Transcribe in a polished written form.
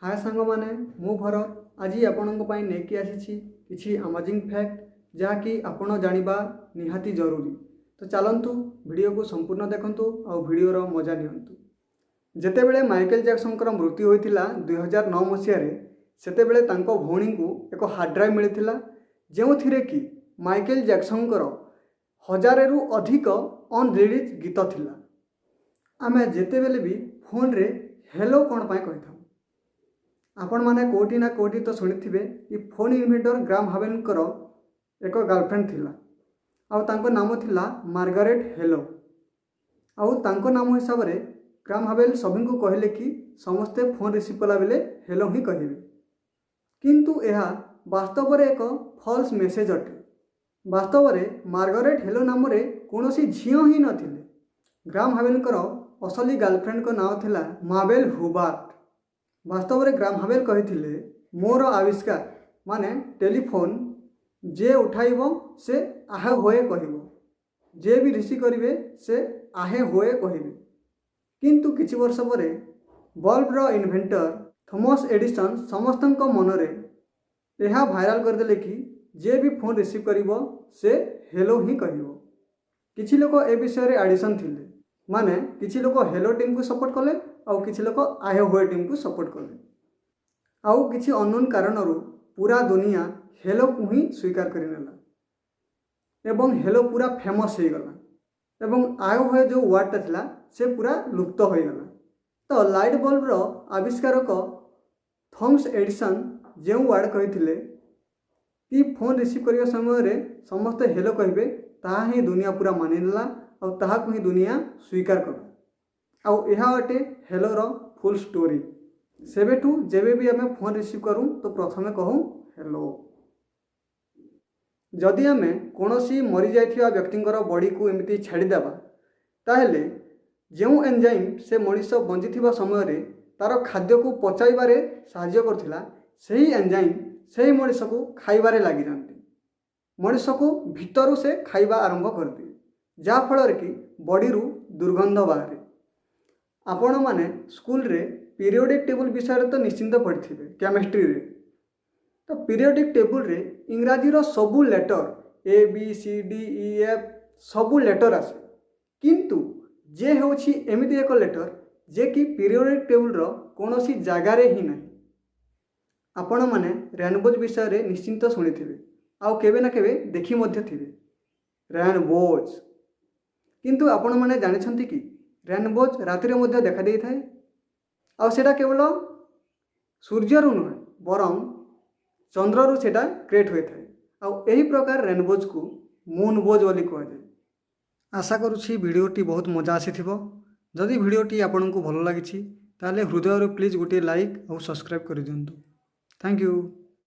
हाय सांग माने मु भरत आज आपणों नहीं आसी किसी अमेजिंग फैक्ट जहाँकि आपण जानिबा निहाती जरूरी। तो चलतु वीडियो को संपूर्ण देखंतु आ वीडियोर मजा नियंतु। जेतेबेले माइकल जैक्सन मृत्यु होता 2009 मसीह सेतेबेले तांको भौणी को एक हार्ड ड्राइव मिलता जो थी कि माइकल जैक्सन हजार रु अधिक अनरिलीज गीत थिला। आमे जेतेबेले भी फोन रे हेलो कौन पाए कही था आपण माने कोटी ना कोटी तो शुणिथिबे कि फोन इन्वेंटर ग्राम हावेल एक गर्लफ्रेंड थिला आउ तांको नाम थिला मार्गारेट हेलो। आउ तांको नाम हिसाब रे ग्राम हावेल सभी को कहले कि समस्ते फोन रिसीव कला बेले हेलो ही कहिबे, किंतु यह वास्तव रे एक फॉल्स मेसेज अटे। वास्तव रे मार्गारेट हेलो नाम रे कोनोसी झियो ही नथिले। ग्राम हावेल असली गर्लफ्रेंड को नाम थिला माबेल हुबार्ट। वास्तव में ग्राम हावेल कही मोर आविष्कार माने टेलीफोन जे उठाइब से आहे होए कहब, जे भी रिसीव करिवे से आहे होए कहबे। किंतु किछि वर्ष परे बल्बर इन्वेंटर थॉमस एडिसन समस्त मनरे यह भाइराल करदेले कि जे भी फोन रिसीव करिब से हेलो ही कहब। किछि लोक ए विषय रे एडिशन थिले, माने किछि लोक हेलो टीम को सपोर्ट कले आउ किछि लोक आहे होए टीम को सपोर्ट कले। आउ किछि अननोन कारणरू पूरा दुनिया हेलो को ही स्वीकार करिनेला एवं हेलो पूरा फेमस हो गला एवं आहे होए जो वर्डटा थिला से पूरा लुप्त हो गला। तो लाइट बल्बर आविष्कारक थॉमस एडिसन जो वर्ड कही कि फोन रिसीव करने समय रे समस्ते हेलो कहे ताहा ही दुनिया पूरा मानिनेला और ताहा को ही दुनिया स्वीकार कला। आउ यह अटे हेलोर फुल स्टोरी। सेबेठू जेबे भी आमे फोन रिसीव करूँ तो प्रथमे कहूँ हेलो। जदि आमे कोनोसी मरी जाइथिबा व्यक्तिंकर बॉडी को एमती छाड़ीदेबा ताहेले जो एंजाइम से मनीष बंचिथिबा समय रे तार खाद्य को पचाइबारे साहाय्य करथिला सही एंजाइम सही मनीष को खाइबारे लागि जांती। मनीष को भितरु से खाइबा आरंभ करती जा फल कि बॉडी रु दुर्गंध बाहरे। आपण माने स्कूल रे पीरियोडिक टेबल विषय तो निश्चिंत पढ़ी केमिस्ट्री रे। तो पीरियोडिक टेबल रे इंग्राजी रो सबू letter A B C D E F सबू लेटर आसे, किंतु जे होछि एमिति एक लेटर जे कि पीरियोडिक टेबल रो कोनोसी जागारे ही नहीं। आपण माने रेनबोज विषय रे निश्चिंत शुणिथिबे आउ केबे ना केबे देखि मध्य थिबे रेनबोज। किंतु आपण माने जानिछंती कि रेनबोज राति रे मध्य देखा देई थाए आउ सेटा केवल सूर्यरु नुहे बरं चंद्ररु सेटा क्रिएट होई थाए। आउ एही प्रकार रेनबोज को मूनबोज बोली कह जाए। आशा करुछि वीडियोटी बहुत मजा आसीथिबो। जदि वीडियोटी आपनकु भलो लागिछि ताले हृदय प्लीज गोटे लाइक और सब्सक्राइब कर दियंतु। Thank you.